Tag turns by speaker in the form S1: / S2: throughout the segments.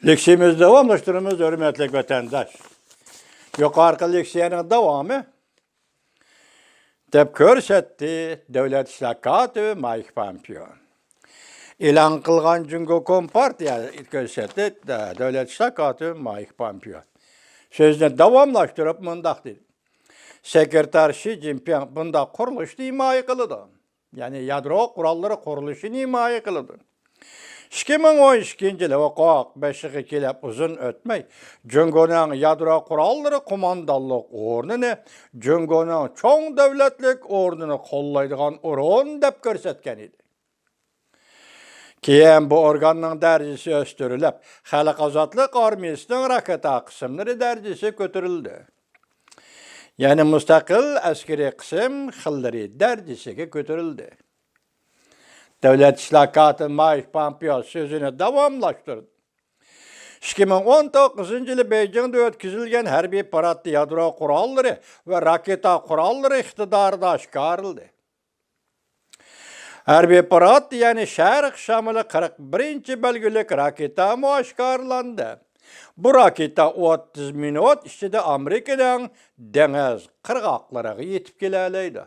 S1: Leksiyemizi davamlaştırımız hürmetli vatandaş. Yukarı leksiyanın davamı dep körsetdi Devlet İşlakatı Mike Pompeo. İlan kılgan Cungo Kompartiya körsetdi Devlet İşlakatı Mike Pompeo. Sözünü davamlaştırıp mındak dedi. Sekreter Xi Jinping bunda kuruluşunu himaye kılıdı. Yani yadro kuralları kuruluşunu himaye kılıdı. 2012 yılı vakak beşiği kelep uzun ötmey, Cungo'nun yadro kuralları komandallık ornunu, Cungo'nun çoğun devletlik ornunu kollaydıgan organ dep körsetken idi. Keyin bu organның dərəcəsi östürülüp, Xalq Azadlıq Armiyasının raketa kısımları dərəcəsi götürüldü. Yani müstakil askeri kısım xilleri dərəcəsige götürüldü. Devlet İşlakatı Mike Pompeo sözünü davamlaştırdı. 2019 yılı Beijing'de ötküzülgen harbiy paradda yadro kuralları ve raketa kuralları iktidarda aşkarıldı. Harbiy parad yani Şarkı Şamılı 41. belgülük raketa mı aşkarlandı. Bu raketa 30 minut içinde Amerika'dan deniz kırgaklara yetip geleliydi.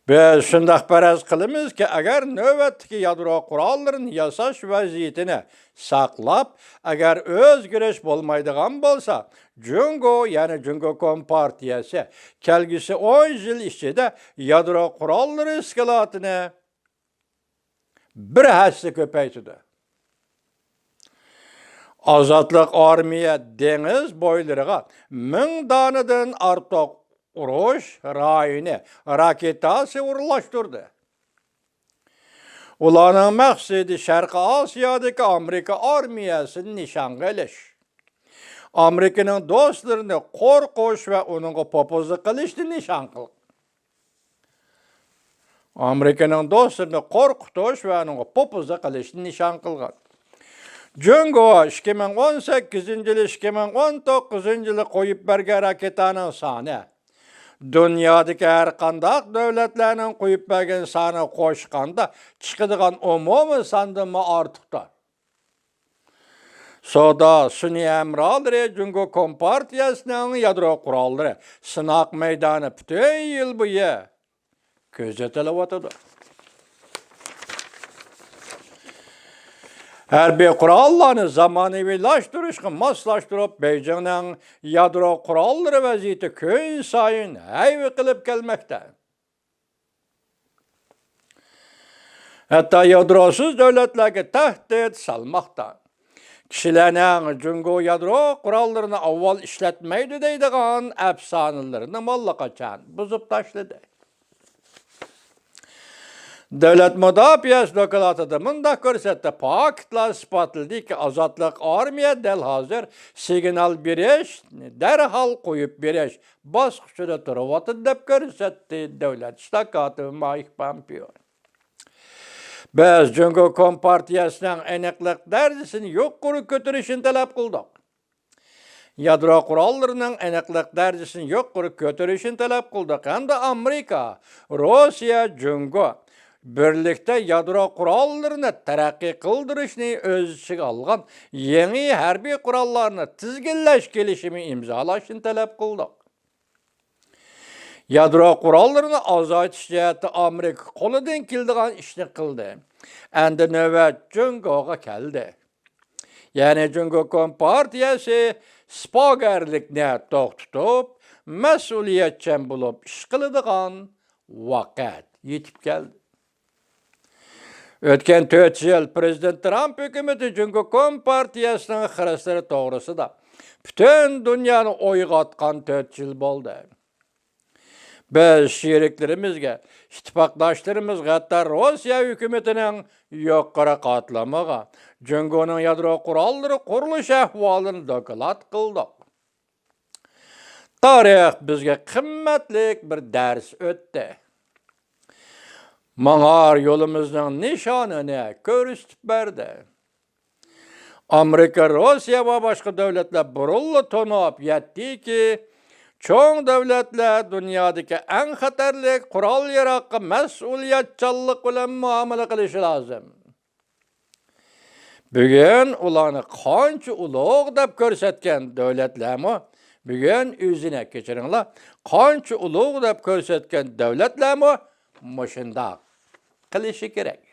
S1: Biz şundaq paraz qılımız ki, agar növbətdeki yadro kuralların yasaş vaziyetini saqlab, agar özgürüş bolmaydigan bolsa, Cungo yani Cungo Kompartiyası kelgisi 10 yıl içinde yadro kuralları iskilatını bir həssi köpeytidi. Azadlıq Armiya deniz boylarına 1000 danıdan artıq uruş rayını raketası uğurlaştırdı. Ulanın məqsidi Şarkı Asiyadaki Amerika armiyasını nişan qilish. Amerikanın dostlarını qorqush ve onun popuzu qilishni nişan qildi. Amerikanın dostlarını qorqutish ve onun popuzu qilishni nişan qilgan. Cungo 2018 yılı 2019 yılı qoyup bergen raketanın sani. Dünyadaki her qandaq devletlerinin qoyup bergen sani qoşqanda çıkıdığan umumi sandımı artıqda. Soda suni emralları Cungo Kompartiyasının yadro kuralları sınaq meydanı bütün yıl boyu gözetiliyotadı. Harbiy kurallarını zamanıvilaştırışkı maslaştırıp Beijing'nin yadro kuralları vaziyeti köyün sayın ayvi kılıp gelmekte. Hatta yadrosuz devletlerge tehdit salmakta. Kişilerinin Cungo yadro kurallarını avval işletmeydi deydiğin efsanelerini mallakaçan buzup taşladı. Devlet müdafiyası dokulatıda mındak körsetdi. Paketla ispatıldı ki Azadlıq Armiya del hazır signal biriş, derhal koyup biriş baskıçıda turvatı dep körsetdi Devlet İşlakatı Mike Pompeo. Biz Cungo Kompartiyasının eneklik derecesini yok kuru götürüşünü talep kıldık. Yadro kurallarının eneklik derecesini yok kuru götürüşünü talep kıldık. Hem de Amerika, Rusya, Cungo birlikte yadro kurallarını terakki kıldırışını öz içine algan yeni harbiy kurallarını tizginleş gelişimi imzalaşını talep kıldık. Yadro kurallarını azaytiş cihati Amerika koludan kildiğen işini kıldı. Endi nöbet Cungo'ga geldi. Yani Cungo Kompartiyası spagerlikne to'xtutup, mesuliyetçen bulup iş kılıdığan vakit yetip geldi. Ötken 4 yıl Prezident Trump hükümeti Cungo Kompartiyasının xırısları doğrusu da bütün dünyanı oygatkan 4 yıl oldu. Biz şeriklerimizge, ittifakdaşlarımızga hatta Rusya hükümetinin yukarı katlamaga, Cungo'nun yadro kuralları kuruluş ahvalını dokulat kıldık. Tarih bizge kıymetlik bir ders öttü. Manar yolumuzun nişanını körüstüp berdi. Amerika, Rusya ve başka devletler burullu tonup yetti ki, çoğun devletler dünyadaki en xatarli kural yarakı mesuliyetçallık ile muamele kılışı lazım. Bugün ulanı qancha ulug' deb ko'rsatgan davlatlarmi? Bugün o'zini kechiringlar, qancha ulug' deb ko'rsatgan davlatlarmi mushunda qilishi kerak.